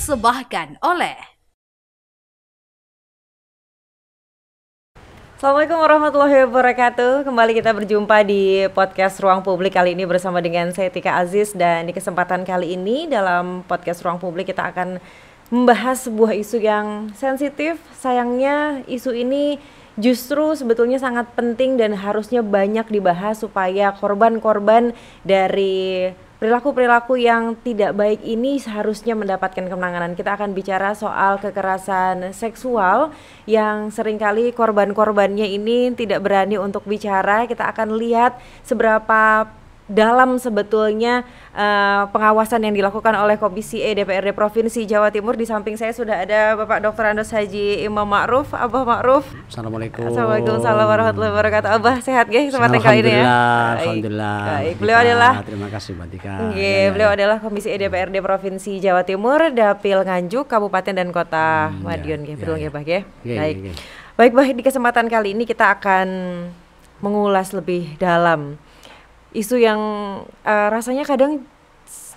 dipersembahkan oleh Assalamualaikum warahmatullahi wabarakatuh. Kembali kita berjumpa di podcast Ruang Publik kali ini bersama dengan saya Tika Aziz. Dan di kesempatan kali ini dalam podcast Ruang Publik kita akan membahas sebuah isu yang sensitif. Sayangnya isu ini justru sebetulnya sangat penting dan harusnya banyak dibahas supaya korban-korban dari perilaku-perilaku yang tidak baik ini seharusnya mendapatkan penanganan. Kita akan bicara soal kekerasan seksual yang seringkali korban-korbannya ini tidak berani untuk bicara. Kita akan lihat seberapa dalam sebetulnya pengawasan yang dilakukan oleh Komisi E DPRD Provinsi Jawa Timur. Di samping saya sudah ada Bapak Dr. Andos Haji Imam Ma'ruf. Abah Ma'ruf. Assalamualaikum. Assalamualaikum warahmatullahi wabarakatuh. Abah sehat ya kesempatan kali ini ya? Alhamdulillah. Baik. Beliau adalah terima kasih Mbak Tika. Beliau adalah Komisi E DPRD Provinsi Jawa Timur, Dapil Nganjuk, Kabupaten dan Kota Madiun. Baik. Baik, di kesempatan kali ini kita akan mengulas lebih dalam isu yang rasanya kadang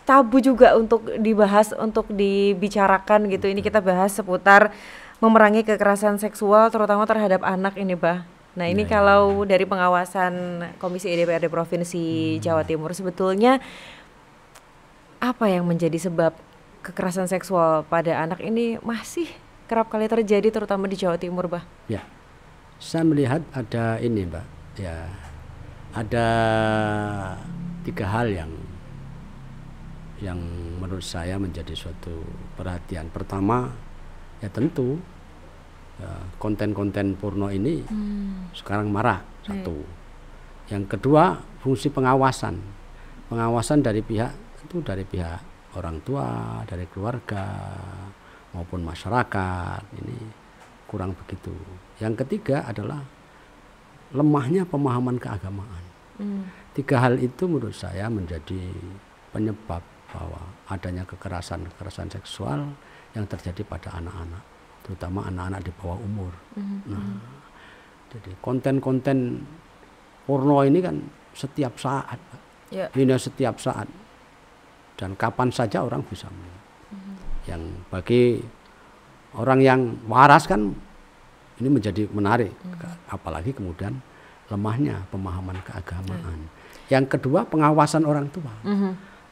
tabu juga untuk dibahas, untuk dibicarakan gitu. Ini kita bahas seputar memerangi kekerasan seksual terutama terhadap anak ini, Bah. Nah, ini kalau dari pengawasan Komisi E DPRD Provinsi Jawa Timur, sebetulnya apa yang menjadi sebab kekerasan seksual pada anak ini masih kerap kali terjadi terutama di Jawa Timur, Bah? Ya, saya melihat ada ini, Mbak. Ya, ada 3 hal yang menurut saya menjadi suatu perhatian. Pertama, ya tentu konten-konten porno ini sekarang marak, satu. Yang kedua, fungsi pengawasan dari pihak orang tua, dari keluarga maupun masyarakat ini kurang begitu. Yang ketiga adalah lemahnya pemahaman keagamaan. 3 hal itu menurut saya menjadi penyebab bahwa adanya kekerasan seksual yang terjadi pada anak-anak, terutama anak-anak di bawah umur. Nah, jadi konten-konten porno ini kan setiap saat, ini setiap saat dan kapan saja orang bisa melihat. Yang bagi orang yang waras kan ini menjadi menarik, apalagi kemudian lemahnya pemahaman keagamaan. Yang kedua, pengawasan orang tua.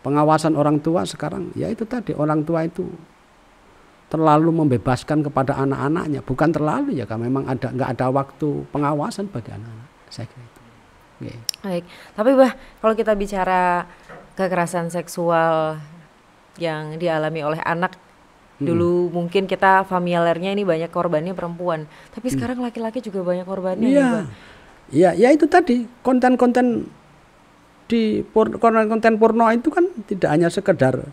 Pengawasan orang tua sekarang, ya itu tadi, orang tua itu terlalu membebaskan kepada anak-anaknya. Bukan terlalu ya, karena memang nggak ada waktu pengawasan bagi anak-anak. Saya kira itu. Baik, tapi Bah, kalau kita bicara kekerasan seksual yang dialami oleh anak, dulu mungkin kita familiarnya ini banyak korbannya perempuan, tapi sekarang laki-laki juga banyak korbannya. Iya, ya itu tadi konten-konten konten porno itu kan tidak hanya sekedar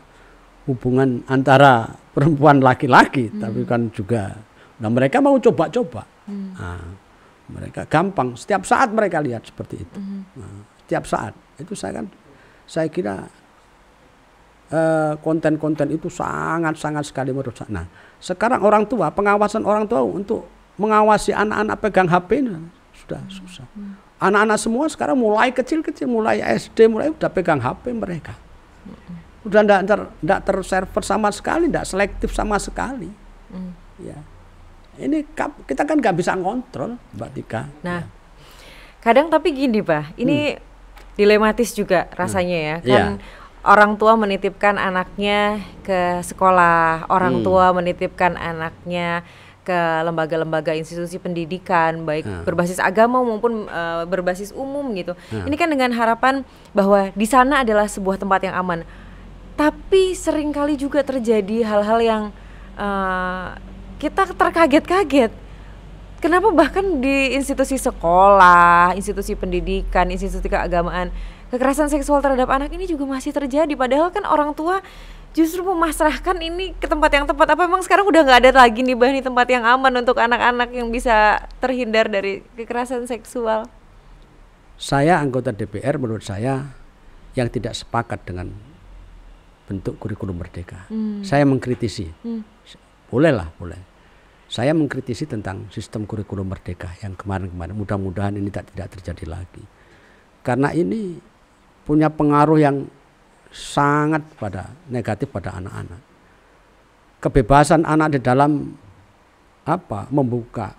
hubungan antara perempuan laki-laki, tapi kan juga, nah mereka mau coba-coba, mereka gampang, setiap saat mereka lihat seperti itu, setiap saat itu saya kira konten-konten itu sangat sekali merusak. Nah, sekarang orang tua, pengawasan orang tua untuk mengawasi anak-anak pegang HP ini sudah susah. Anak-anak semua sekarang mulai kecil-kecil, mulai SD, mulai udah pegang HP mereka. Udah enggak terserver sama sekali, enggak selektif sama sekali. Ya. Ini kita kan nggak bisa ngontrol, Mbak Tika. Nah, kadang tapi gini, Pak, ini dilematis juga rasanya ya. Kan orang tua menitipkan anaknya ke sekolah, orang tua menitipkan anaknya ke lembaga-lembaga institusi pendidikan, baik berbasis agama maupun berbasis umum gitu. Ini kan dengan harapan bahwa di sana adalah sebuah tempat yang aman. Tapi seringkali juga terjadi hal-hal yang kita terkaget-kaget. Kenapa bahkan di institusi sekolah, institusi pendidikan, institusi keagamaan, kekerasan seksual terhadap anak ini juga masih terjadi. Padahal kan orang tua justru memasrahkan ini ke tempat yang tepat. Apa memang sekarang udah nggak ada lagi nih Bah, nih tempat yang aman untuk anak-anak yang bisa terhindar dari kekerasan seksual? Saya anggota DPR, menurut saya yang tidak sepakat dengan bentuk kurikulum merdeka. Saya mengkritisi. Boleh. Saya mengkritisi tentang sistem kurikulum merdeka yang kemarin-kemarin. Mudah-mudahan ini tidak terjadi lagi. Karena ini punya pengaruh yang sangat negatif pada anak-anak. kebebasan anak di dalam membuka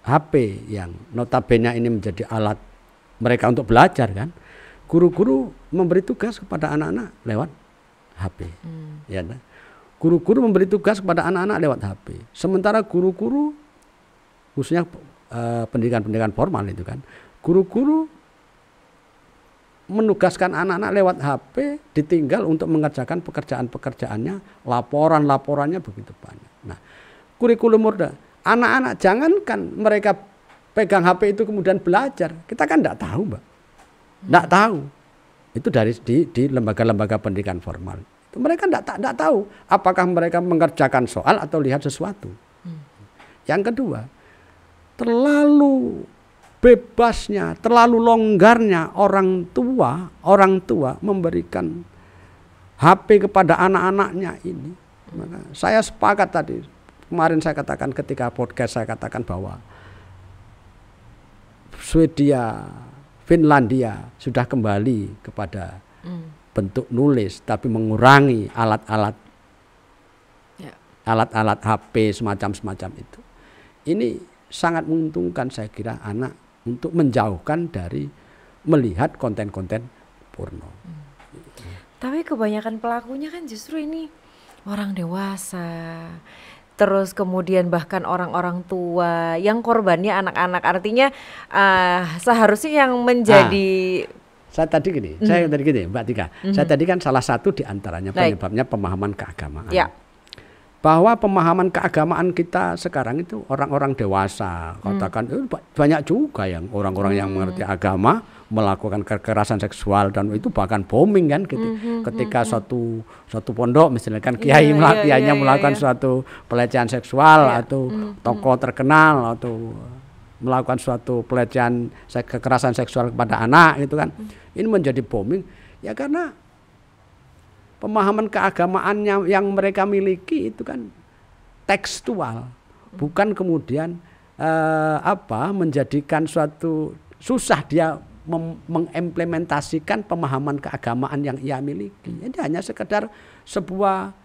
HP yang notabene ini menjadi alat mereka untuk belajar kan. Guru-guru memberi tugas kepada anak-anak lewat HP. Ya, guru-guru memberi tugas kepada anak-anak lewat HP. Sementara guru-guru khususnya pendidikan formal itu kan, guru-guru menugaskan anak-anak lewat HP, ditinggal untuk mengerjakan pekerjaan-pekerjaannya, laporannya begitu banyak. Nah, kurikulum Murda, anak-anak jangankan mereka pegang HP itu kemudian belajar, kita kan tidak tahu, Mbak. Tidak tahu. Itu di lembaga-lembaga pendidikan formal. Itu mereka tidak tahu apakah mereka mengerjakan soal atau lihat sesuatu. Yang kedua, terlalu bebasnya, terlalu longgarnya orang tua memberikan HP kepada anak-anaknya ini. Maka saya sepakat tadi, kemarin saya katakan ketika podcast saya katakan bahwa Swedia, Finlandia sudah kembali kepada bentuk nulis, tapi mengurangi alat-alat HP semacam itu. Ini sangat menguntungkan saya kira anak untuk menjauhkan dari melihat konten-konten porno. Tapi kebanyakan pelakunya kan justru ini orang dewasa. Terus kemudian bahkan orang-orang tua yang korbannya anak-anak. Artinya seharusnya yang menjadi saya tadi gini, Mbak Tika. Saya tadi kan salah satu di antaranya penyebabnya pemahaman keagamaan. Ya. Bahwa pemahaman keagamaan kita sekarang itu orang-orang dewasa, katakan banyak juga yang orang-orang yang mengerti agama melakukan kekerasan seksual dan itu bahkan booming kan ketika suatu pondok misalnya kan kiainya melakukan suatu pelecehan seksual atau tokoh terkenal atau melakukan suatu pelecehan kekerasan seksual kepada anak gitu kan. Ini menjadi booming ya karena pemahaman keagamaan yang mereka miliki itu kan tekstual, bukan kemudian menjadikan suatu susah dia mengimplementasikan pemahaman keagamaan yang ia miliki. Jadi hanya sekedar sebuah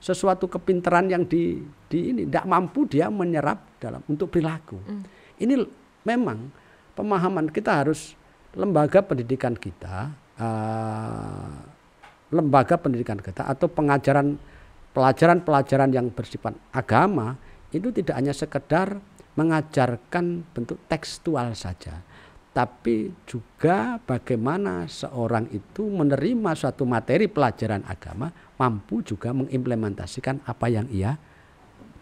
sesuatu kepintaran yang ini tidak mampu dia menyerap untuk perilaku. Ini memang pemahaman kita harus lembaga pendidikan kita atau pelajaran yang bersifat agama itu tidak hanya sekedar mengajarkan bentuk tekstual saja, tapi juga bagaimana seorang itu menerima suatu materi pelajaran agama mampu juga mengimplementasikan apa yang ia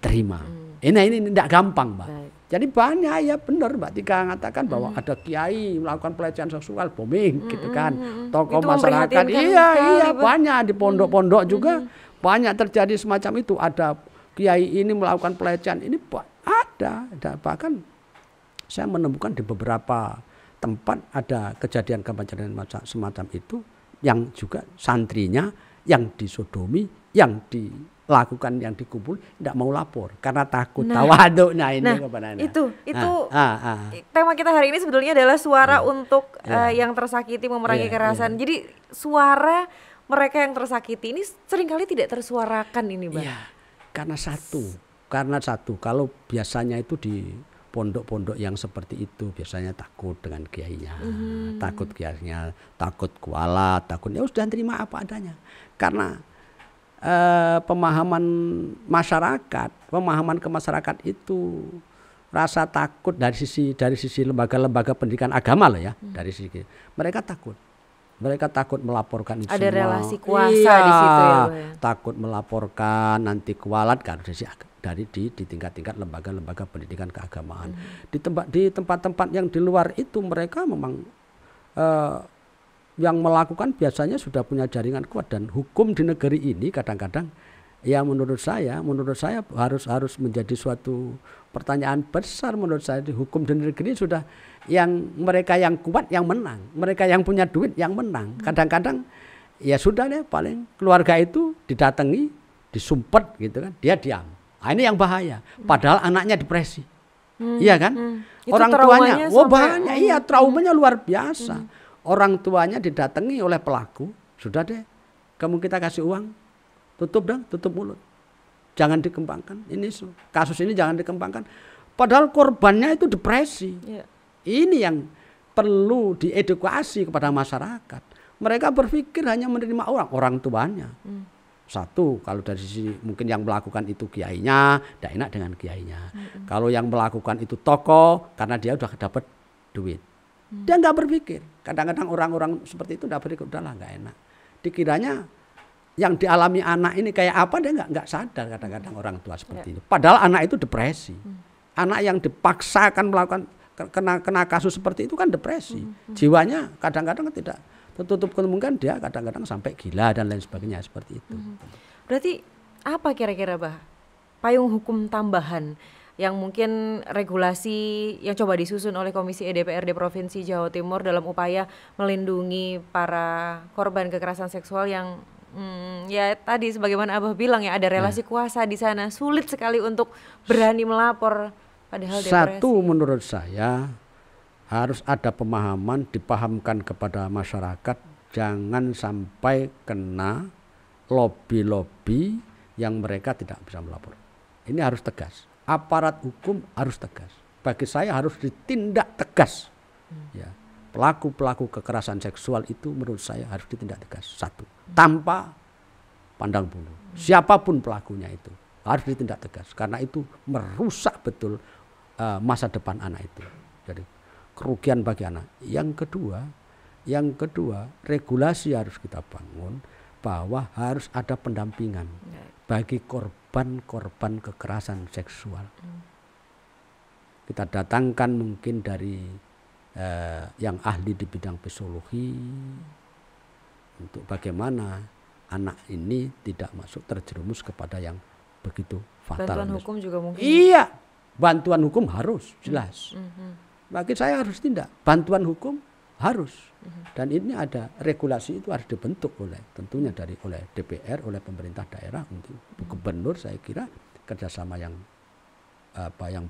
terima. Ini tidak gampang, Mbak. Baik. Jadi banyak ya benar Mbak Tika mengatakan bahwa ada kiai melakukan pelecehan seksual booming gitu kan. Tokoh masyarakat banyak di pondok-pondok juga banyak terjadi semacam itu. Ada kiai ini melakukan pelecehan ini ada bahkan saya menemukan di beberapa tempat ada kejadian semacam itu yang juga santrinya yang disodomi, yang dilakukan, yang dikumpul tidak mau lapor karena takut tawaduk. Itu tema kita hari ini sebetulnya adalah suara untuk yang tersakiti memerangi kekerasan. Jadi suara mereka yang tersakiti ini seringkali tidak tersuarakan ini, Bang. Iya, karena satu kalau biasanya itu di pondok-pondok yang seperti itu biasanya takut dengan kiainya, takut kualat, takut ya sudah terima apa adanya. Karena pemahaman ke masyarakat itu rasa takut dari sisi lembaga-lembaga pendidikan agama lah ya, dari sisi mereka takut melaporkan itu ada semua. Relasi kuasa di situ ya, takut melaporkan nanti kualat kan dari di tingkat-tingkat lembaga-lembaga pendidikan keagamaan. Di tempat-tempat yang di luar itu mereka memang yang melakukan biasanya sudah punya jaringan kuat, dan hukum di negeri ini kadang-kadang ya menurut saya harus menjadi suatu pertanyaan besar menurut saya. Di hukum di negeri sudah yang mereka yang kuat yang menang, mereka yang punya duit yang menang. Kadang-kadang ya sudah deh, paling keluarga itu didatangi, disumpet gitu kan, dia diam. Nah, ini yang bahaya. Padahal anaknya depresi, iya kan? Orang tuanya, banyak, traumanya luar biasa. Orang tuanya didatangi oleh pelaku, sudah deh, kamu kita kasih uang, tutup mulut, jangan dikembangkan. Kasus ini jangan dikembangkan. Padahal korbannya itu depresi. Ini yang perlu diedukasi kepada masyarakat. Mereka berpikir hanya menerima orang tuanya. Satu, kalau dari sisi mungkin yang melakukan itu kiainya, tidak enak dengan kiainya. Kalau yang melakukan itu tokoh, karena dia udah dapat duit. Dia nggak berpikir. Kadang-kadang orang-orang seperti itu nggak berpikir, udahlah nggak enak. Dikiranya yang dialami anak ini kayak apa, dia nggak sadar kadang-kadang orang tua seperti itu. Padahal anak itu depresi. Anak yang dipaksakan melakukan kena kasus seperti itu kan depresi. Jiwanya kadang-kadang tidak tertutup, kemungkinan dia kadang-kadang sampai gila dan lain sebagainya seperti itu. Berarti apa kira-kira Bah payung hukum tambahan yang mungkin regulasi yang coba disusun oleh Komisi DPRD Provinsi Jawa Timur dalam upaya melindungi para korban kekerasan seksual yang ya tadi sebagaimana Abah bilang ya, ada relasi kuasa di sana, sulit sekali untuk berani melapor padahal depresi. Satu, menurut saya harus ada pemahaman, dipahamkan kepada masyarakat, jangan sampai kena lobby-lobby yang mereka tidak bisa melapor. Ini harus tegas. Aparat hukum harus tegas. Bagi saya harus ditindak tegas. Ya, pelaku-pelaku kekerasan seksual itu menurut saya harus ditindak tegas. Satu, tanpa pandang bulu. Siapapun pelakunya itu harus ditindak tegas, karena itu merusak betul masa depan anak itu. Jadi kerugian bagi anak. Yang kedua, regulasi harus kita bangun bahwa harus ada pendampingan bagi korban-korban kekerasan seksual. Kita datangkan mungkin dari yang ahli di bidang psikologi untuk bagaimana anak ini tidak masuk terjerumus kepada yang begitu fatal. Bantuan hukum juga mungkin. Iya, bantuan hukum harus jelas. Bagi saya harus tindak, bantuan hukum harus. Dan ini ada regulasi itu harus dibentuk tentunya oleh DPR, oleh pemerintah daerah, untuk gubernur. Saya kira kerjasama yang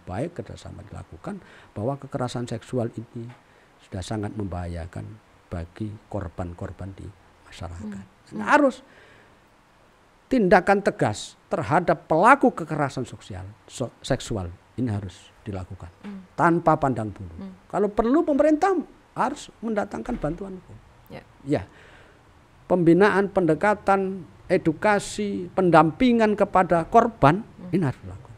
baik, kerjasama dilakukan, bahwa kekerasan seksual ini sudah sangat membahayakan bagi korban-korban di masyarakat. Nah, harus tindakan tegas terhadap pelaku kekerasan seksual ini harus dilakukan tanpa pandang bulu. Kalau perlu pemerintah harus mendatangkan bantuan hukum. Ya, pembinaan, pendekatan, edukasi, pendampingan kepada korban ini harus dilakukan.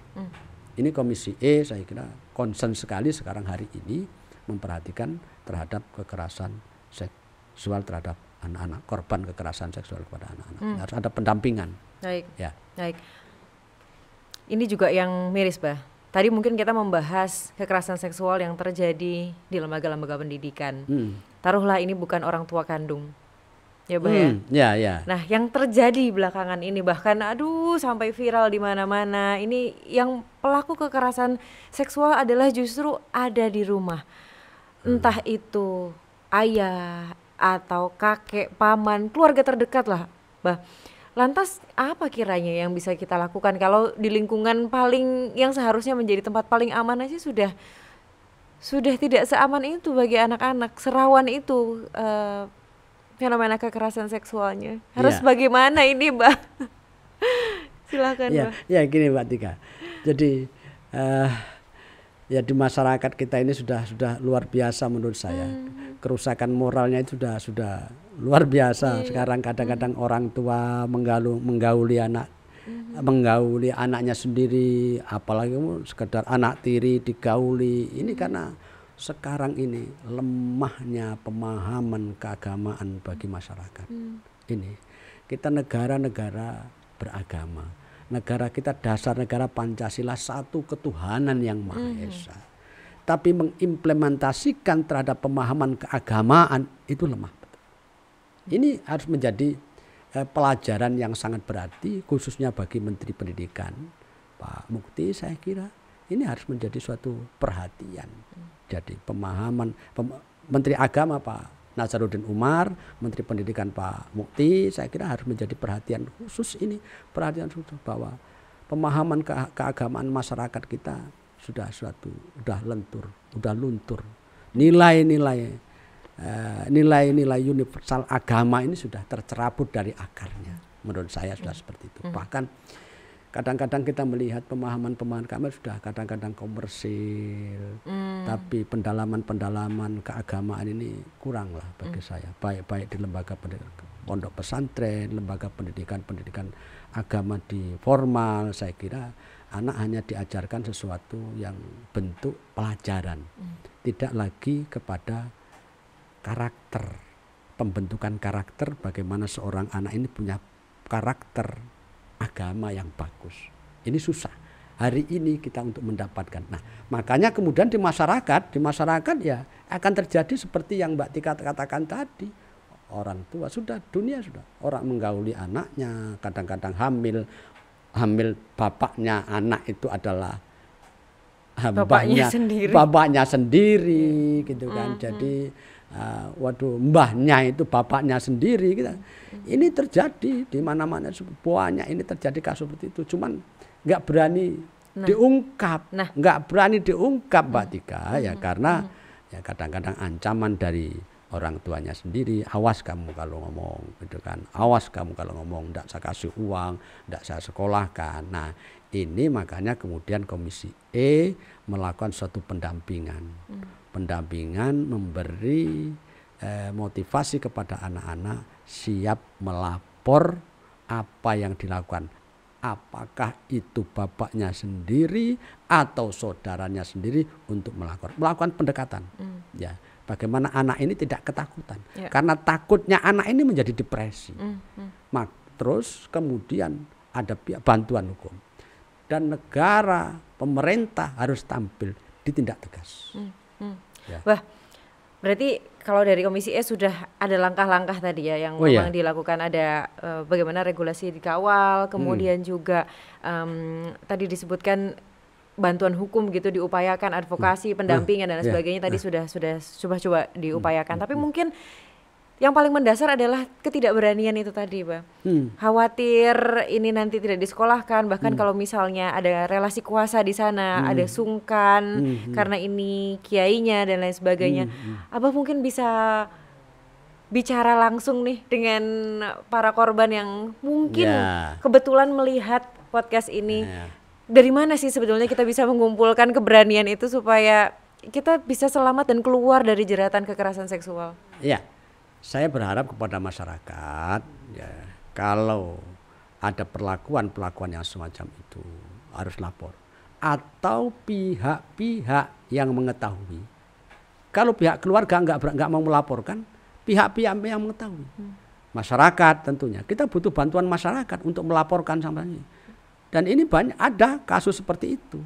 Ini Komisi E saya kira concern sekali sekarang hari ini memperhatikan terhadap kekerasan seksual terhadap anak-anak, korban kekerasan seksual kepada anak-anak. Harus ada pendampingan. Baik. Ini juga yang miris, Bah. Tadi mungkin kita membahas kekerasan seksual yang terjadi di lembaga-lembaga pendidikan. Taruhlah ini bukan orang tua kandung. Ya, Bah ya. Nah, yang terjadi belakangan ini bahkan sampai viral di mana-mana. Ini yang pelaku kekerasan seksual adalah justru ada di rumah. Entah itu ayah atau kakek, paman, keluarga terdekat lah, Bah. Lantas apa kiranya yang bisa kita lakukan kalau di lingkungan yang seharusnya menjadi tempat paling aman aja sudah tidak seaman itu bagi anak-anak, serawan itu fenomena kekerasan seksualnya. Harus bagaimana ini, Mbak? Silakan, Mbak. Ya gini, Mbak Tika. Jadi ya di masyarakat kita ini sudah luar biasa menurut saya. Kerusakan moralnya itu sudah luar biasa. Sekarang kadang-kadang orang tua menggauli anaknya sendiri, apalagi sekedar anak tiri digauli. Ini karena sekarang ini lemahnya pemahaman keagamaan bagi masyarakat. Ini kita negara beragama. Negara kita dasar negara Pancasila, satu ketuhanan yang Maha Esa. Tapi mengimplementasikan terhadap pemahaman keagamaan itu lemah. Ini harus menjadi pelajaran yang sangat berarti, khususnya bagi Menteri Pendidikan Pak Mukti. Saya kira ini harus menjadi suatu perhatian. Jadi pemahaman Menteri Agama Pak Nazaruddin Umar, Menteri Pendidikan Pak Mukti, saya kira harus menjadi perhatian khusus bahwa pemahaman keagamaan masyarakat kita sudah luntur. Nilai-nilai universal agama ini sudah tercerabut dari akarnya. menurut saya sudah seperti itu. Bahkan kadang-kadang kita melihat pemahaman-pemahaman kami sudah kadang-kadang komersil, tapi pendalaman-pendalaman keagamaan ini kurang lah bagi saya. Baik di lembaga pendidikan, pondok pesantren, lembaga pendidikan agama di formal, saya kira anak hanya diajarkan sesuatu yang bentuk pelajaran, tidak lagi kepada karakter, pembentukan karakter, bagaimana seorang anak ini punya karakter agama yang bagus. Ini susah hari ini kita untuk mendapatkan. Nah, makanya kemudian di masyarakat ya akan terjadi seperti yang Mbak Tika katakan tadi. Orang tua dunia sudah orang menggauli anaknya, kadang-kadang hamil bapaknya anak itu adalah bapaknya sendiri gitu kan. Jadi mbahnya itu bapaknya sendiri gitu. Ini terjadi di mana-mana, banyak ini terjadi kasus seperti itu. Cuman nggak berani diungkap, Mbak Tika ya, karena ya kadang-kadang ancaman dari orang tuanya sendiri, awas kamu kalau ngomong gitu kan, awas kamu kalau ngomong, ndak saya kasih uang, ndak saya sekolahkan. Nah ini makanya kemudian Komisi E melakukan suatu pendampingan, memberi motivasi kepada anak-anak siap melapor apa yang dilakukan, apakah itu bapaknya sendiri atau saudaranya sendiri, untuk melakukan pendekatan. Ya, bagaimana anak ini tidak ketakutan, karena takutnya anak ini menjadi depresi. Terus kemudian ada bantuan hukum, dan negara, pemerintah harus tampil ditindak tegas. Ya. Wah, berarti kalau dari Komisi E sudah ada langkah-langkah tadi ya yang memang dilakukan, ada bagaimana regulasi dikawal, kemudian juga tadi disebutkan bantuan hukum gitu diupayakan, advokasi, pendampingan dan sebagainya tadi sudah coba diupayakan. Tapi mungkin yang paling mendasar adalah ketidakberanian itu tadi, Bang. Khawatir ini nanti tidak disekolahkan, bahkan kalau misalnya ada relasi kuasa di sana, ada sungkan karena ini kiainya dan lain sebagainya. Abah mungkin bisa bicara langsung nih dengan para korban yang mungkin kebetulan melihat podcast ini. Dari mana sih sebetulnya kita bisa mengumpulkan keberanian itu supaya kita bisa selamat dan keluar dari jeratan kekerasan seksual? Iya. Saya berharap kepada masyarakat ya, kalau ada perlakuan yang semacam itu harus lapor, atau pihak-pihak yang mengetahui. Kalau pihak keluarga nggak mau melaporkan, pihak-pihak yang mengetahui, masyarakat tentunya. Kita butuh bantuan masyarakat untuk melaporkan sama ini. Dan ini banyak ada kasus seperti itu.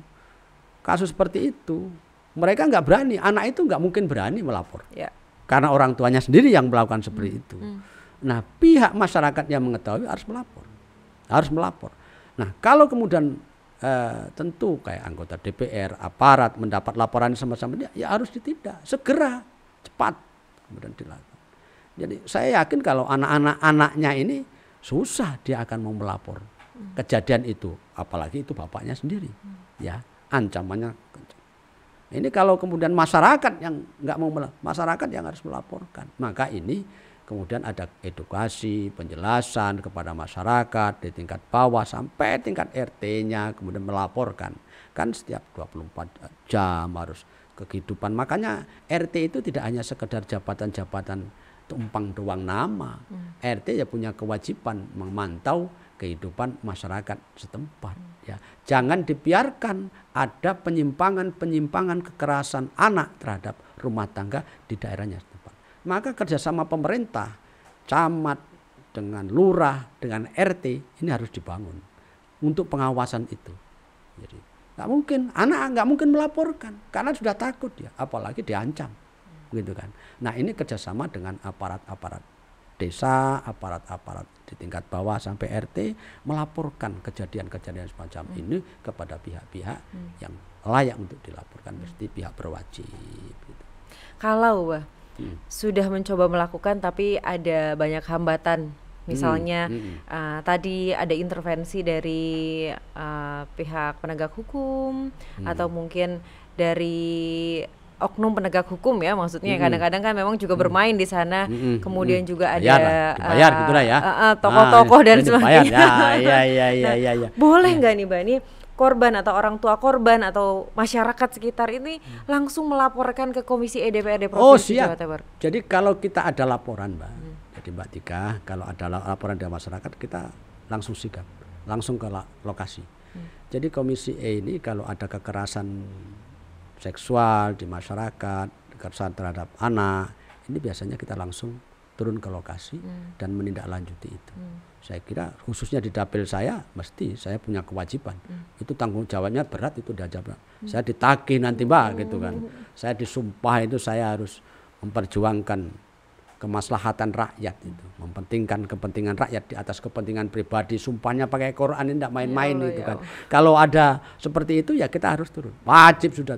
Mereka nggak berani, anak itu nggak mungkin berani melapor. Karena orang tuanya sendiri yang melakukan seperti itu. Nah, pihak masyarakat yang mengetahui harus melapor. Nah, kalau kemudian tentu kayak anggota DPR, aparat mendapat laporan semacam ini, ya harus ditindak segera, cepat kemudian dilakukan. Jadi saya yakin kalau anak-anaknya ini susah dia akan mau melapor kejadian itu, apalagi itu bapaknya sendiri, ya ancamannya. Ini kalau kemudian masyarakat yang nggak mau, masyarakat yang harus melaporkan, maka ini kemudian ada edukasi, penjelasan kepada masyarakat di tingkat bawah sampai tingkat RT-nya, kemudian melaporkan. Kan setiap 24 jam harus kehidupan. Makanya RT itu tidak hanya sekedar jabatan-jabatan tumpang doang nama. RT ya punya kewajiban memantau kehidupan masyarakat setempat. Ya, jangan dibiarkan ada penyimpangan kekerasan anak terhadap rumah tangga di daerahnya setempat. Maka kerjasama pemerintah, camat dengan lurah, dengan RT ini harus dibangun untuk pengawasan itu. Jadi nggak mungkin anak nggak mungkin melaporkan karena sudah takut ya, apalagi diancam, gitu kan. Nah ini kerjasama dengan aparat-aparat desa, aparat-aparat di tingkat bawah sampai RT melaporkan kejadian-kejadian semacam ini kepada pihak-pihak yang layak untuk dilaporkan, mesti pihak berwajib. Gitu. Kalau sudah mencoba melakukan tapi ada banyak hambatan, misalnya tadi ada intervensi dari pihak penegak hukum atau mungkin dari oknum penegak hukum ya, maksudnya kadang-kadang kan memang juga bermain di sana, kemudian juga ada dibayar gitulah ya, tokoh-tokoh dan sebagainya. Ya. Boleh nggak nih Mbak, ini korban atau orang tua korban atau masyarakat sekitar ini langsung melaporkan ke Komisi DPRD Provinsi Jawa Timur? Jadi kalau kita ada laporan Mbak, jadi Mbak Tika, kalau ada laporan dari masyarakat kita langsung sigap, langsung ke lokasi. Jadi Komisi E ini kalau ada kekerasan seksual di masyarakat, kekerasan terhadap anak, ini biasanya kita langsung turun ke lokasi dan menindaklanjuti itu. Saya kira khususnya di dapil saya, mesti saya punya kewajiban. Itu tanggung jawabnya berat, itu diajak. Saya ditagih nanti Mbak gitu kan. Saya disumpah itu saya harus memperjuangkan kemaslahatan rakyat itu, mempentingkan kepentingan rakyat di atas kepentingan pribadi. Sumpahnya pakai Quran ini tidak main-main itu kan. Kalau ada seperti itu ya kita harus turun, wajib sudah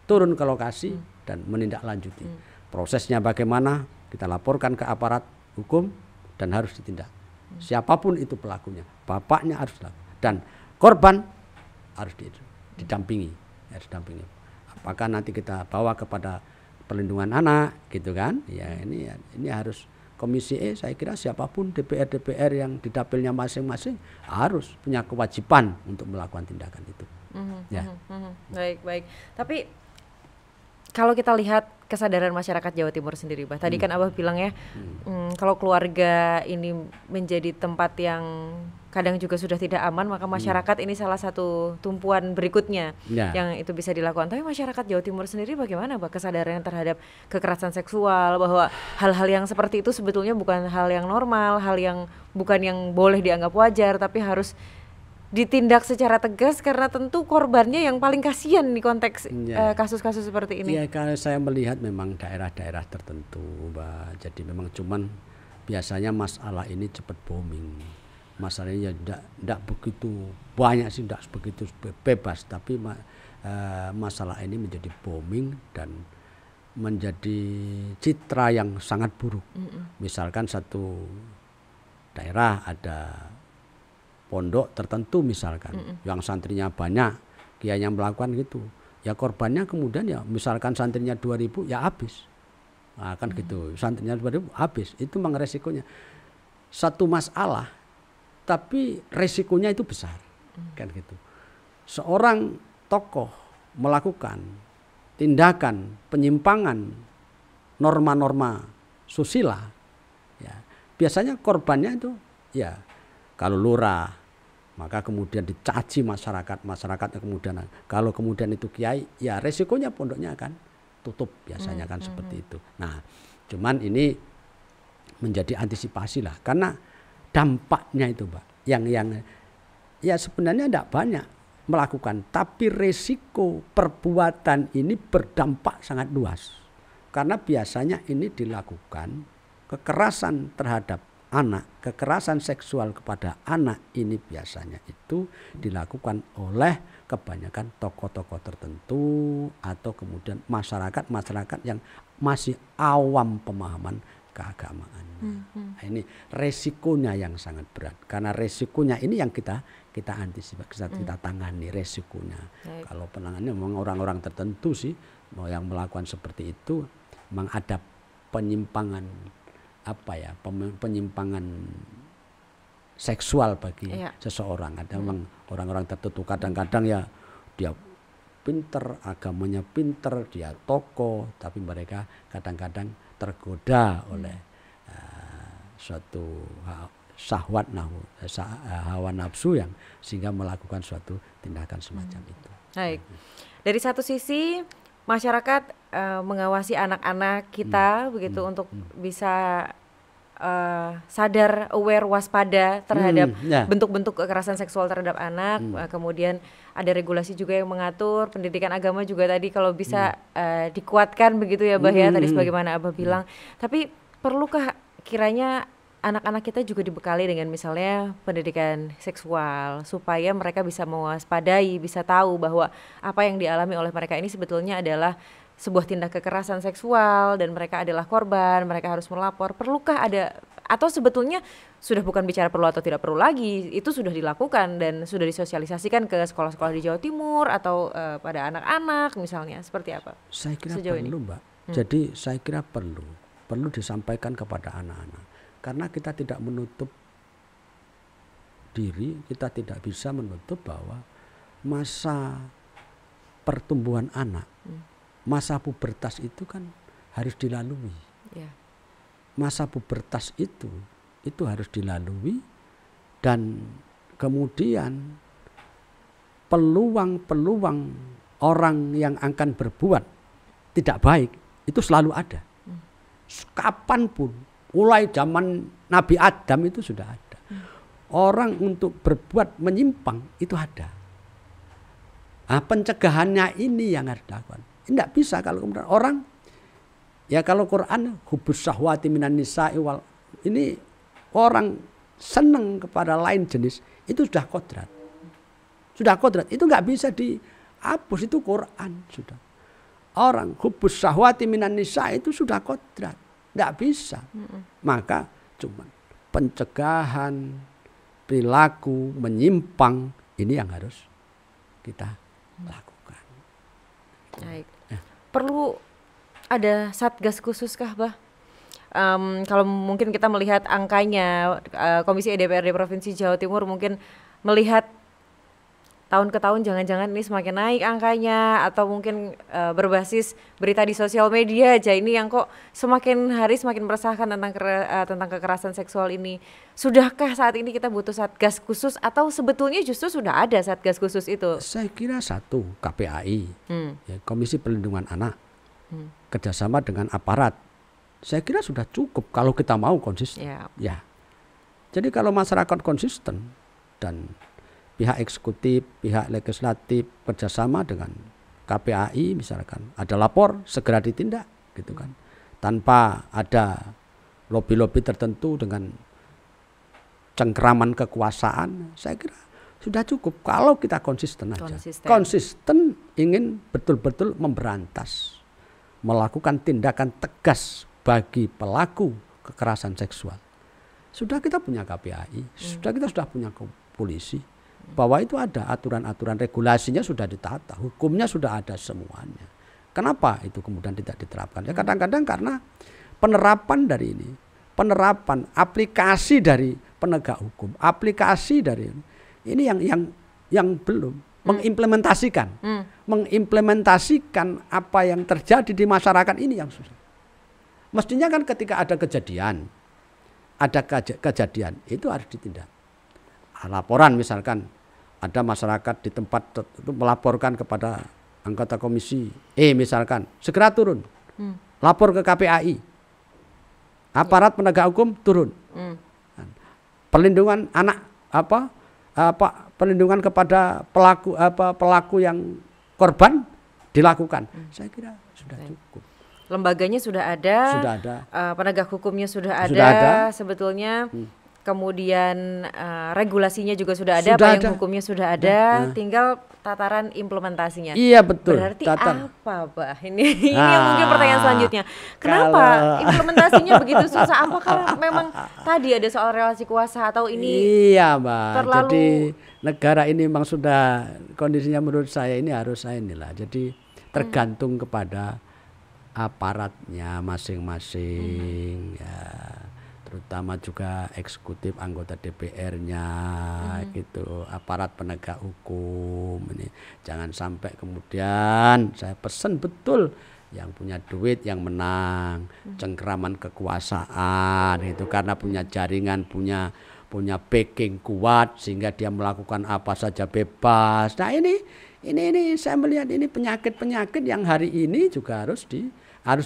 turun ke lokasi dan menindaklanjuti. Prosesnya bagaimana kita laporkan ke aparat hukum dan harus ditindak. Siapapun itu pelakunya, bapaknya harus dilakukan dan korban harus didampingi, Apakah nanti kita bawa kepada perlindungan anak gitu kan? Ya ini harus Komisi E, saya kira siapapun DPR yang di dapilnya masing-masing harus punya kewajiban untuk melakukan tindakan itu. Baik. Tapi kalau kita lihat kesadaran masyarakat Jawa Timur sendiri, Bah, tadi kan Abah bilang ya, kalau keluarga ini menjadi tempat yang kadang juga sudah tidak aman, maka masyarakat ini salah satu tumpuan berikutnya yang itu bisa dilakukan. Tapi masyarakat Jawa Timur sendiri bagaimana, Bah, kesadaran terhadap kekerasan seksual, bahwa hal-hal yang seperti itu sebetulnya bukan hal yang normal, hal yang bukan yang boleh dianggap wajar, tapi harus ditindak secara tegas karena tentu korbannya yang paling kasihan di konteks kasus-kasus seperti ini. Iya, kalau saya melihat memang daerah-daerah tertentu, Mbak. Jadi memang cuman biasanya masalah ini cepat booming. Masalahnya tidak begitu banyak sih, tidak begitu bebas, tapi masalah ini menjadi booming dan menjadi citra yang sangat buruk. Misalkan satu daerah ada pondok tertentu misalkan, yang santrinya banyak, kiainya melakukan gitu, ya korbannya kemudian ya misalkan santrinya 2.000 ya habis, kan gitu, santrinya 2.000 habis, itu memang resikonya satu masalah, tapi resikonya itu besar, kan gitu. Seorang tokoh melakukan tindakan penyimpangan norma-norma susila, ya biasanya korbannya itu ya kalau lurah, maka kemudian dicaci masyarakatnya kemudian, kalau kemudian itu kiai, ya resikonya pondoknya akan tutup biasanya kan seperti itu. Nah, cuman ini menjadi antisipasi lah, karena dampaknya itu Mbak, yang ya sebenarnya tidak banyak melakukan, tapi resiko perbuatan ini berdampak sangat luas, karena biasanya ini dilakukan kekerasan terhadap anak, kekerasan seksual kepada anak ini biasanya itu dilakukan oleh kebanyakan tokoh-tokoh tertentu atau kemudian masyarakat yang masih awam pemahaman keagamaan. Nah, ini resikonya yang sangat berat, karena resikonya ini yang kita antisipasi, kita tangani resikonya. Kalau penanganannya memang orang-orang tertentu sih yang melakukan seperti itu, memang ada penyimpangan penyimpangan seksual bagi seseorang. Ada memang orang-orang tertentu, kadang-kadang ya dia pinter, agamanya pinter, dia tokoh, tapi mereka kadang-kadang tergoda oleh suatu hawa nafsu yang sehingga melakukan suatu tindakan semacam itu. Baik. Dari satu sisi masyarakat mengawasi anak-anak kita begitu untuk bisa sadar, aware, waspada terhadap bentuk-bentuk kekerasan seksual terhadap anak. Kemudian ada regulasi juga yang mengatur, pendidikan agama juga tadi kalau bisa dikuatkan begitu ya Bah ya, tadi sebagaimana Abah bilang. Tapi perlukah kiranya anak-anak kita juga dibekali dengan misalnya pendidikan seksual supaya mereka bisa mewaspadai, bisa tahu bahwa apa yang dialami oleh mereka ini sebetulnya adalah sebuah tindak kekerasan seksual dan mereka adalah korban, mereka harus melapor. Perlukah ada Atau sebetulnya sudah bukan bicara perlu atau tidak perlu lagi, itu sudah dilakukan dan sudah disosialisasikan ke sekolah-sekolah di Jawa Timur atau pada anak-anak misalnya, seperti apa? Saya kira sejauh perlu ini? Mbak. Jadi saya kira perlu disampaikan kepada anak-anak. Karena kita tidak menutup diri, kita tidak bisa menutup bahwa masa pertumbuhan anak, masa pubertas itu kan harus dilalui. Masa pubertas itu harus dilalui, dan kemudian peluang-peluang orang yang akan berbuat tidak baik itu selalu ada. Kapanpun, mulai zaman Nabi Adam itu sudah ada. Orang untuk berbuat menyimpang itu ada. Nah, pencegahannya ini yang harus dilakukan. Tidak bisa kalau kemudian orang, ya kalau Quran hubus syahwati minan nisa'i wal, ini orang senang kepada lain jenis itu sudah kodrat. Sudah kodrat, itu nggak bisa dihapus, itu Quran sudah. Orang hubus syahwati minan nisa'i itu sudah kodrat, nggak bisa. Maka cuma pencegahan perilaku menyimpang ini yang harus kita lakukan. Baik. Perlu ada satgas khusus kah, Bah? Kalau mungkin kita melihat angkanya, Komisi DPRD Provinsi Jawa Timur mungkin melihat tahun ke tahun jangan-jangan ini semakin naik angkanya, atau mungkin berbasis berita di sosial media aja ini yang kok semakin hari semakin meresahkan tentang kekerasan seksual ini. Sudahkah saat ini kita butuh satgas khusus, atau sebetulnya justru sudah ada satgas khusus itu? Saya kira satu, KPAI, ya, Komisi Perlindungan Anak, kerjasama dengan aparat. Saya kira sudah cukup kalau kita mau konsisten. Ya. Jadi kalau masyarakat konsisten dan pihak eksekutif, pihak legislatif kerjasama dengan KPAI misalkan, ada lapor segera ditindak gitu kan, tanpa ada lobby-lobby tertentu dengan cengkeraman kekuasaan. Saya kira sudah cukup kalau kita konsisten aja. Konsisten ingin betul-betul memberantas, melakukan tindakan tegas bagi pelaku kekerasan seksual. Sudah kita punya KPAI, kita sudah punya polisi, bahwa itu ada aturan-aturan, regulasinya sudah ditata, hukumnya sudah ada semuanya. Kenapa itu kemudian tidak diterapkan? Ya kadang-kadang karena penerapan dari ini, penerapan aplikasi dari penegak hukum, aplikasi dari ini yang belum mengimplementasikan apa yang terjadi di masyarakat ini yang susah. Mestinya kan ketika ada kejadian itu harus ditindak. Laporan misalkan ada masyarakat di tempat tertentu melaporkan kepada anggota komisi misalkan, segera turun, lapor ke KPAI, aparat penegak hukum turun. Perlindungan anak perlindungan kepada pelaku yang korban dilakukan. Saya kira sudah cukup. Lembaganya sudah ada, penegak hukumnya sudah ada. Sebetulnya. Kemudian regulasinya juga sudah ada, payung hukumnya sudah ada, tinggal tataran implementasinya. Iya betul. Berarti apa, Bah? Ini yang mungkin pertanyaan selanjutnya. Kenapa implementasinya begitu susah? Apakah memang tadi ada soal relasi kuasa atau ini? Iya, Mbak. Jadi negara ini memang sudah kondisinya menurut saya ini harus inilah. Jadi tergantung kepada aparatnya masing-masing ya. Terutama juga eksekutif, anggota DPR-nya gitu, aparat penegak hukum ini. Jangan sampai kemudian saya pesan betul yang punya duit yang menang, cengkeraman kekuasaan itu karena punya jaringan, punya backing kuat sehingga dia melakukan apa saja bebas. Nah ini saya melihat ini penyakit-penyakit yang hari ini juga harus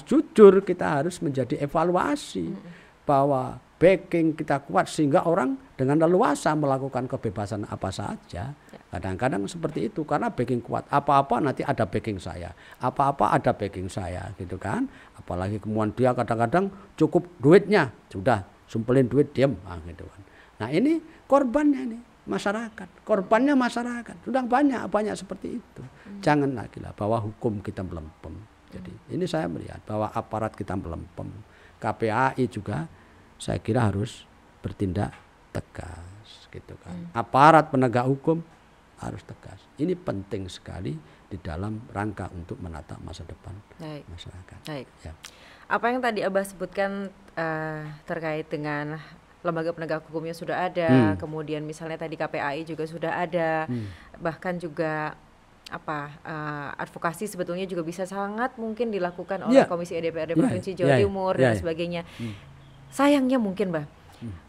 jujur, kita harus menjadi evaluasi. Bahwa backing kita kuat sehingga orang dengan leluasa melakukan kebebasan apa saja. Kadang-kadang seperti itu karena backing kuat. Apa-apa nanti ada backing saya. Apa-apa ada backing saya gitu kan. Apalagi kemudian dia kadang-kadang cukup duitnya. Sudah sumpelin duit diam gitu kan. Nah ini korbannya ini masyarakat. Korbannya masyarakat. Sudah banyak seperti itu. Jangan lagi lah bahwa hukum kita melempem. Jadi ini saya melihat bahwa aparat kita melempem. KPAI juga saya kira harus bertindak tegas gitu kan. Aparat penegak hukum harus tegas. Ini penting sekali di dalam rangka untuk menata masa depan masyarakat. Baik. Ya. Apa yang tadi Abah sebutkan terkait dengan lembaga penegak hukumnya sudah ada, kemudian misalnya tadi KPAI juga sudah ada, bahkan juga advokasi sebetulnya juga bisa sangat mungkin dilakukan oleh Komisi DPRD Provinsi Jawa Timur dan sebagainya. Sayangnya mungkin, Mbak,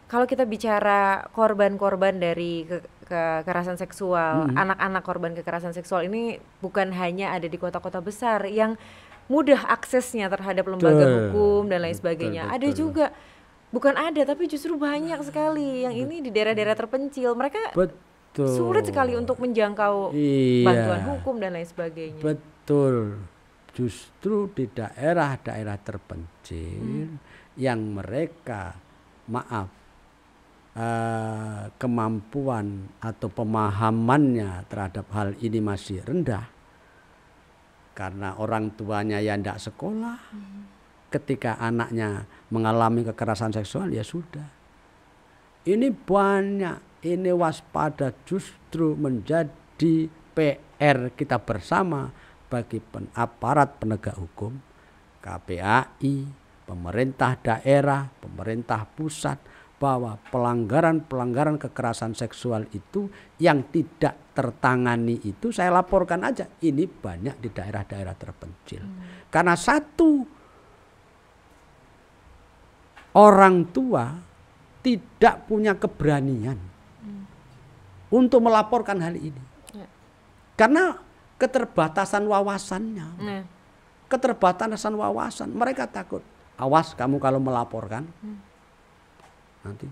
kalau kita bicara korban-korban dari kekerasan seksual, anak-anak korban kekerasan seksual ini bukan hanya ada di kota-kota besar yang mudah aksesnya terhadap lembaga hukum dan lain sebagainya. Ada juga, bukan ada, tapi justru banyak sekali yang ini di daerah-daerah terpencil. Mereka sulit sekali untuk menjangkau bantuan hukum dan lain sebagainya. Betul. Justru di daerah-daerah terpencil yang mereka kemampuan atau pemahamannya terhadap hal ini masih rendah karena orang tuanya yang tidak sekolah. Ketika anaknya mengalami kekerasan seksual, ya sudah. Ini banyak, ini waspada justru menjadi PR kita bersama bagi aparat penegak hukum, KPAI, pemerintah daerah, pemerintah pusat, bahwa pelanggaran-pelanggaran kekerasan seksual itu yang tidak tertangani itu saya laporkan aja. Ini banyak di daerah-daerah terpencil. Karena satu, orang tua tidak punya keberanian untuk melaporkan hal ini. Karena keterbatasan wawasannya. Keterbatasan wawasan. Mereka takut. Awas kamu kalau melaporkan. Nanti.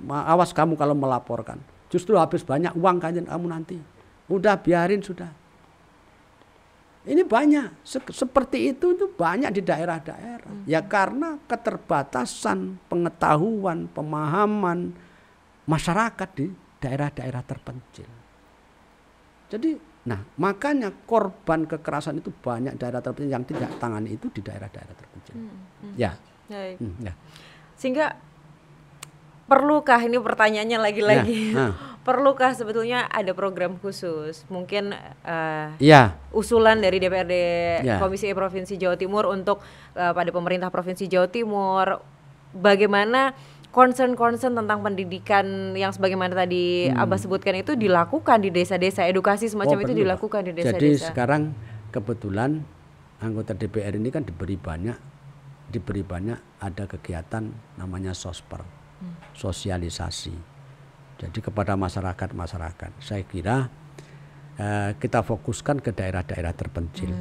Awas kamu kalau melaporkan. Justru habis banyak uang kamu nanti. Udah biarin sudah. Ini banyak. Seperti itu banyak di daerah-daerah. Ya karena keterbatasan pengetahuan, pemahaman masyarakat di daerah-daerah terpencil. Jadi, makanya korban kekerasan itu banyak daerah terpencil yang tidak tangani itu di daerah-daerah terpencil. Ya. Ya. Sehingga perlukah, ini pertanyaannya lagi-lagi, perlukah sebetulnya ada program khusus, mungkin usulan dari DPRD Komisi Provinsi Jawa Timur untuk pada pemerintah Provinsi Jawa Timur, bagaimana concern-concern tentang pendidikan yang sebagaimana tadi Abah sebutkan itu dilakukan di desa-desa, edukasi semacam itu dilakukan di desa-desa. Jadi sekarang kebetulan anggota DPR ini kan diberi banyak ada kegiatan namanya sosper, sosialisasi. Jadi kepada masyarakat, saya kira kita fokuskan ke daerah-daerah terpencil.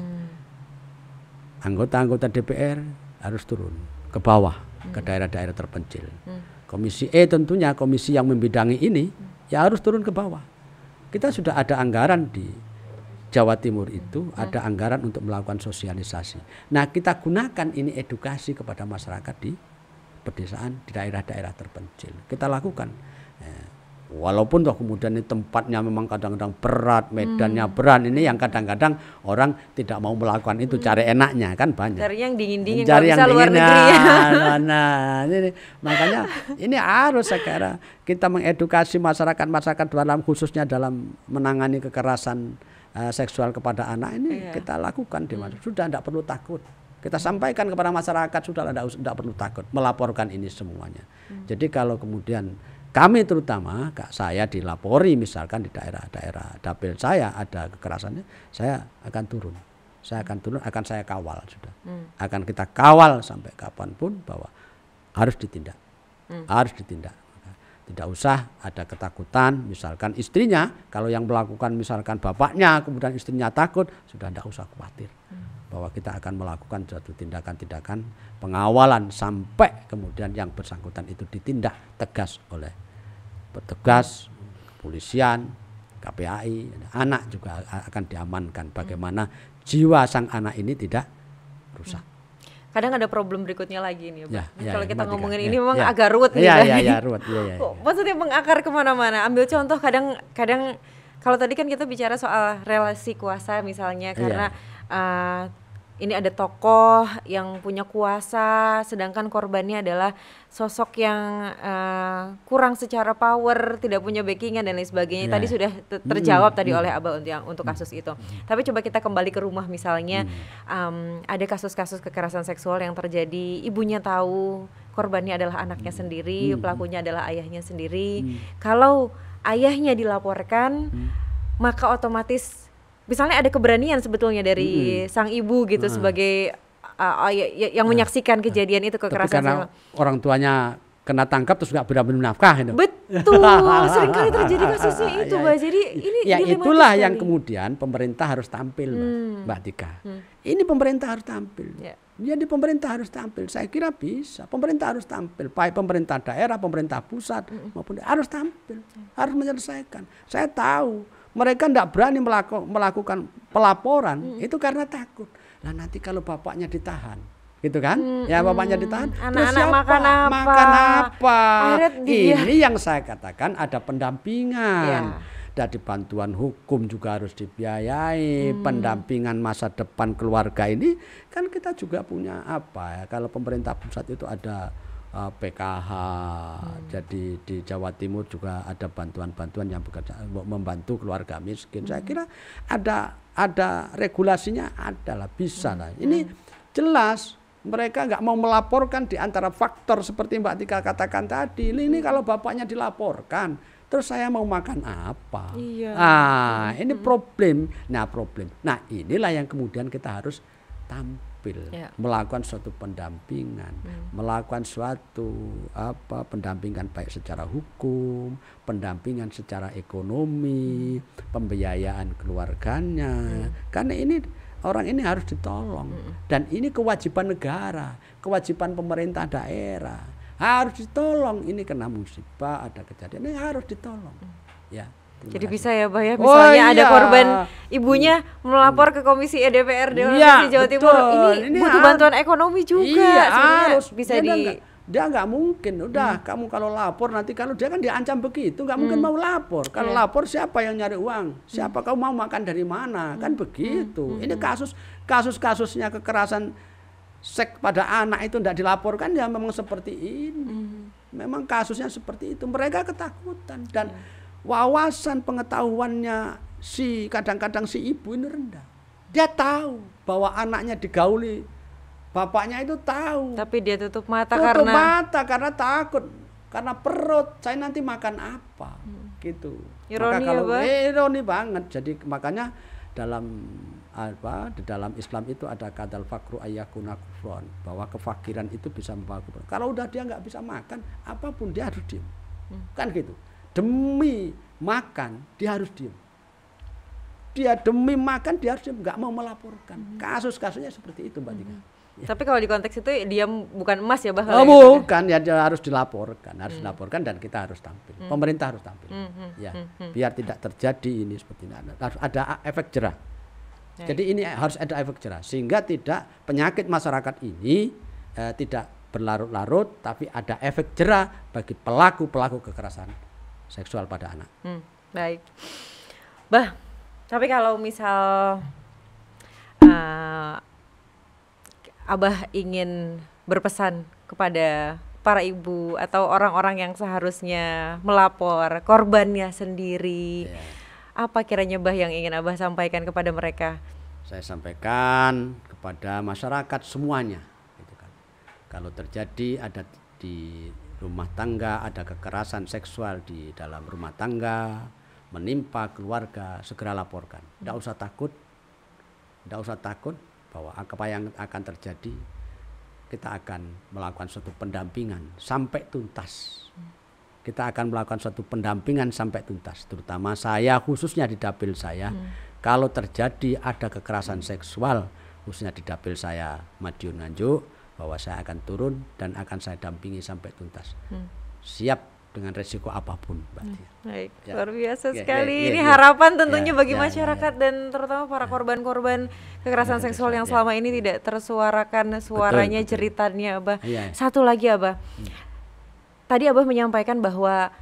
Anggota-anggota DPR harus turun ke bawah, ke daerah-daerah terpencil. Komisi tentunya komisi yang membidangi ini ya harus turun ke bawah. Kita sudah ada anggaran di Jawa Timur itu, ada anggaran untuk melakukan sosialisasi. Nah, kita gunakan ini edukasi kepada masyarakat di pedesaan, di daerah-daerah terpencil. Kita lakukan. Walaupun toh kemudian ini tempatnya memang kadang-kadang berat, medannya berat, ini yang kadang-kadang orang tidak mau melakukan itu, cari enaknya kan banyak. Cari yang dingin-dingin, kalau bisa luar negeri. Ini, makanya ini harus sekarang kita mengedukasi masyarakat dalam khususnya dalam menangani kekerasan seksual kepada anak ini kita lakukan di masyarakat. Sudah tidak perlu takut. Kita sampaikan kepada masyarakat sudah tidak perlu takut melaporkan ini semuanya. Jadi kalau kemudian kami terutama saya dilapori misalkan di daerah-daerah dapil saya ada kekerasannya, saya akan turun. Akan saya kawal sudah. Akan kita kawal sampai kapanpun bahwa harus ditindak. Harus ditindak. Tidak usah ada ketakutan, misalkan istrinya, kalau yang melakukan misalkan bapaknya, kemudian istrinya takut, sudah tidak usah khawatir. Bahwa kita akan melakukan suatu tindakan-tindakan pengawalan sampai kemudian yang bersangkutan itu ditindak tegas oleh petugas, kepolisian, KPAI, anak juga akan diamankan. Bagaimana jiwa sang anak ini tidak rusak. Kadang ada problem berikutnya lagi nih, kalau kita ngomongin ini memang ya. agak ruwet nih. Ruwet. Maksudnya mengakar kemana-mana. Ambil contoh, kadang kalau tadi kan kita bicara soal relasi kuasa misalnya, karena ini ada tokoh yang punya kuasa, sedangkan korbannya adalah sosok yang kurang secara power, tidak punya backingan dan lain sebagainya. Tadi sudah terjawab tadi oleh Abah untuk kasus itu. Tapi coba kita kembali ke rumah misalnya, ada kasus-kasus kekerasan seksual yang terjadi, ibunya tahu korbannya adalah anaknya sendiri, pelakunya adalah ayahnya sendiri. Kalau ayahnya dilaporkan, maka otomatis misalnya ada keberanian sebetulnya dari sang ibu gitu sebagai yang menyaksikan kejadian itu, kekerasan karena orang tuanya kena tangkap terus nggak berani menafkah itu. Betul, seringkali terjadi kasusnya itu, Mbak. Jadi ini ya itulah yang kemudian pemerintah harus tampil, Mbak Tika. Ini pemerintah harus tampil. Jadi pemerintah harus tampil. Saya kira bisa. Pemerintah harus tampil. Baik pemerintah daerah, pemerintah pusat maupun harus tampil, harus menyelesaikan. Saya tahu mereka tidak berani melakukan pelaporan itu karena takut. Lah nanti kalau bapaknya ditahan, gitu kan? Ya bapaknya ditahan, anak-anak makan apa? Makan apa? Ini yang saya katakan ada pendampingan. Dari bantuan hukum juga harus dibiayai, pendampingan masa depan keluarga ini kan kita juga punya apa ya? Kalau pemerintah pusat itu ada PKH, jadi di Jawa Timur juga ada bantuan-bantuan yang bekerja membantu keluarga miskin. Saya kira ada regulasinya, adalah bisa lah. Ini jelas mereka nggak mau melaporkan di antara faktor seperti Mbak Tika katakan tadi. Ini kalau bapaknya dilaporkan, terus saya mau makan apa? Ini problem. Nah inilah yang kemudian kita harus tampil. Melakukan suatu pendampingan, melakukan suatu pendampingan baik secara hukum, pendampingan secara ekonomi, pembiayaan keluarganya. Karena ini orang ini harus ditolong dan ini kewajiban negara, kewajiban pemerintah daerah harus ditolong. Ini kena musibah, ada kejadian ini harus ditolong. Ya. Jadi bisa ya, Bah ya, misalnya ada korban ibunya melapor ke Komisi DPRD Provinsi Jawa Timur, ini butuh bantuan ekonomi juga, harus bisa dia nggak mungkin, kamu kalau lapor nanti kalau dia kan diancam begitu, nggak mungkin mau lapor. Kalau lapor siapa yang nyari uang, siapa kamu mau makan dari mana, kan begitu. Ini kasusnya kekerasan seks pada anak itu tidak dilaporkan ya memang seperti ini, memang kasusnya seperti itu. Mereka ketakutan dan wawasan pengetahuannya kadang-kadang si ibu ini rendah. Dia tahu bahwa anaknya digauli, bapaknya itu tahu. Tapi dia tutup mata karena takut, karena perut saya nanti makan apa, gitu. Ironi. Maka kalau ironi banget. Jadi makanya di dalam Islam itu ada kadal fakru ayyakuna kufron, bahwa kefakiran itu bisa membawa kufron. Kalau udah dia nggak bisa makan, apapun dia harus diam, kan gitu. Demi makan dia harus diam. Dia demi makan dia harus diam, nggak mau melaporkan. Kasus-kasusnya seperti itu, Mbak Tika. Tapi kalau di konteks itu diam bukan emas ya, Bah? Bukan, ya dia harus dilaporkan, dan kita harus tampil. Pemerintah harus tampil. Biar tidak terjadi ini seperti ini. Harus ada efek jerah. Jadi ini harus ada efek jerah sehingga tidak penyakit masyarakat ini tidak berlarut-larut, tapi ada efek jerah bagi pelaku kekerasan seksual pada anak. Baik, Bah. Tapi kalau misal Abah ingin berpesan kepada para ibu atau orang-orang yang seharusnya melapor korbannya sendiri, apa kiranya Bah yang ingin Abah sampaikan kepada mereka? Saya sampaikan kepada masyarakat semuanya, gitu kan. Kalau terjadi ada di rumah tangga, ada kekerasan seksual di dalam rumah tangga, menimpa keluarga, segera laporkan. Tidak usah takut bahwa apa yang akan terjadi. Kita akan melakukan suatu pendampingan sampai tuntas. Kita akan melakukan suatu pendampingan sampai tuntas. Terutama saya, khususnya di dapil saya, kalau terjadi ada kekerasan seksual, khususnya di dapil saya Madiun Nganjuk, bahwa saya akan turun dan akan saya dampingi sampai tuntas. Siap dengan resiko apapun, Mbak. Baik, luar biasa sekali. Ini harapan tentunya bagi masyarakat dan terutama para korban-korban kekerasan seksual yang selama ini tidak tersuarakan suaranya, jeritannya, Abah. Satu lagi, Abah. Tadi Abah menyampaikan bahwa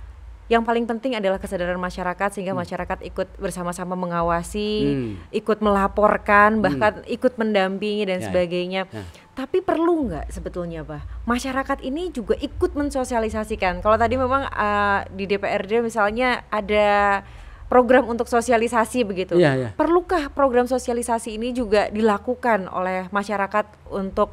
yang paling penting adalah kesadaran masyarakat sehingga masyarakat ikut bersama-sama mengawasi, ikut melaporkan, bahkan ikut mendampingi dan sebagainya. Tapi perlu nggak sebetulnya Pak, masyarakat ini juga ikut mensosialisasikan? Kalau tadi memang di DPRD misalnya ada program untuk sosialisasi begitu. Perlukah program sosialisasi ini juga dilakukan oleh masyarakat untuk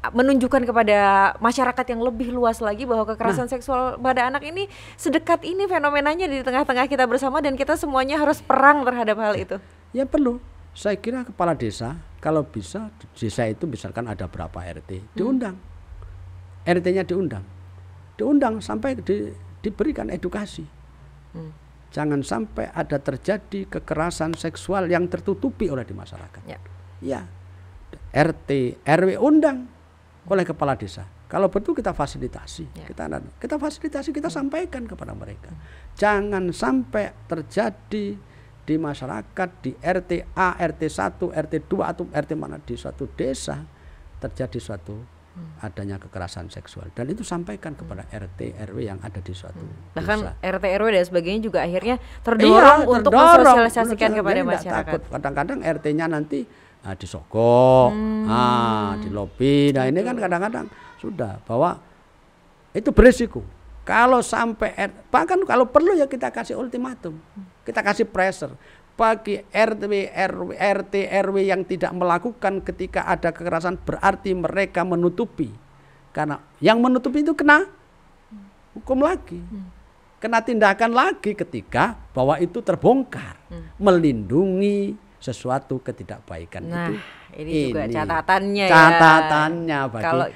menunjukkan kepada masyarakat yang lebih luas lagi bahwa kekerasan seksual pada anak ini sedekat ini fenomenanya di tengah-tengah kita bersama dan kita semuanya harus perang terhadap hal itu? Ya perlu. Saya kira kepala desa kalau bisa desa itu misalkan ada berapa RT diundang, RT-nya diundang sampai diberikan edukasi. Jangan sampai ada terjadi kekerasan seksual yang tertutupi oleh di masyarakat. Ya, RT, RW undang oleh kepala desa. Kalau betul kita fasilitasi, kita fasilitasi, kita sampaikan kepada mereka. Jangan sampai terjadi di masyarakat, di RT A, RT 1, RT 2 atau RT mana di suatu desa terjadi suatu adanya kekerasan seksual, dan itu sampaikan kepada RT RW yang ada di suatu bahkan desa. RT RW dan sebagainya juga akhirnya terdorong untuk mensosialisasikan kepada masyarakat. Kadang-kadang RT-nya nanti disogok, di lobi. Nah ini kan kadang-kadang sudah bahwa itu berisiko. Kalau sampai bahkan kalau perlu ya kita kasih ultimatum, kita kasih pressure bagi RT RW yang tidak melakukan ketika ada kekerasan, berarti mereka menutupi. Karena yang menutupi itu kena hukum lagi, kena tindakan lagi ketika bahwa itu terbongkar, melindungi sesuatu ketidakbaikan. Nah, ini juga catatannya bagi. Kalau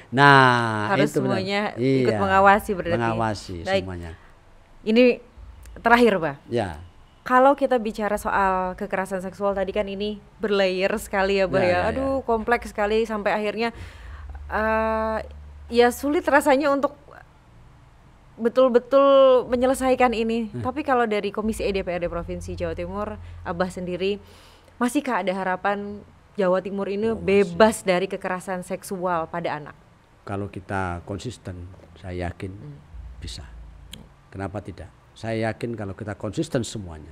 harus itu semuanya ikut mengawasi berarti. Mengawasi semuanya. Ini terakhir, Pak. Ya. Kalau kita bicara soal kekerasan seksual tadi kan ini berlayer sekali ya, Bah ya. Aduh, kompleks sekali sampai akhirnya ya sulit rasanya untuk betul-betul menyelesaikan ini. Tapi kalau dari Komisi E DPRD Provinsi Jawa Timur, Abah sendiri, masihkah ada harapan Jawa Timur ini bebas dari kekerasan seksual pada anak? Kalau kita konsisten, saya yakin bisa. Kenapa tidak? Saya yakin kalau kita konsisten semuanya,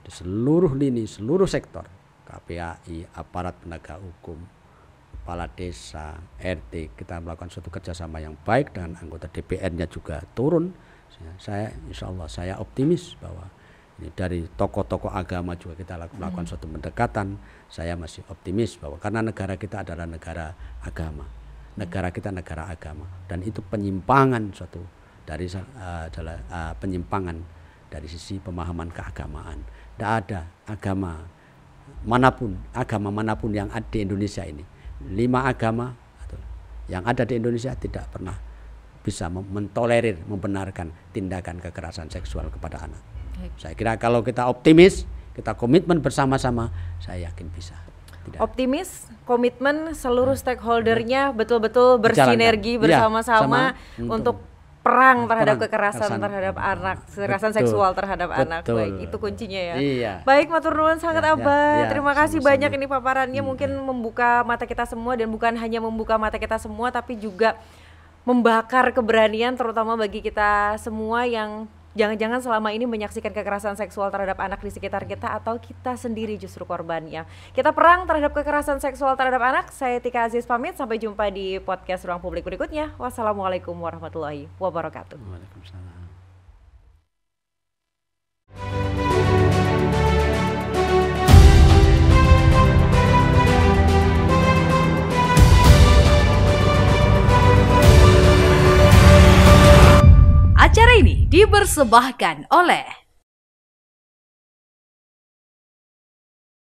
di seluruh lini, seluruh sektor, KPAI, aparat penegak hukum, kepala desa, RT, kita melakukan suatu kerjasama yang baik dengan anggota DPR-nya juga turun. Saya insya Allah saya optimis bahwa ini dari tokoh-tokoh agama juga kita melakukan suatu pendekatan. Saya masih optimis bahwa karena negara kita adalah negara agama, negara kita negara agama, dan itu penyimpangan suatu dari penyimpangan dari sisi pemahaman keagamaan. Tidak ada agama manapun yang ada di Indonesia ini, 5 agama yang ada di Indonesia tidak pernah bisa mentolerir, membenarkan tindakan kekerasan seksual kepada anak. Saya kira kalau kita optimis, kita komitmen bersama-sama, saya yakin bisa. Optimis, komitmen seluruh stakeholdernya betul-betul bersinergi bersama-sama untuk perang terhadap kekerasan terhadap anak, kekerasan seksual terhadap anak. Baik, itu kuncinya ya. Baik, matur nuwun sangat Abah. Terima kasih banyak ini paparannya, mungkin membuka mata kita semua, dan bukan hanya membuka mata kita semua tapi juga membakar keberanian terutama bagi kita semua yang jangan-jangan selama ini menyaksikan kekerasan seksual terhadap anak di sekitar kita, atau kita sendiri justru korbannya. Kita perang terhadap kekerasan seksual terhadap anak. Saya Tika Aziz pamit, sampai jumpa di podcast Ruang Publik berikutnya. Wassalamualaikum warahmatullahi wabarakatuh. Waalaikumsalam. Acara ini dipersembahkan oleh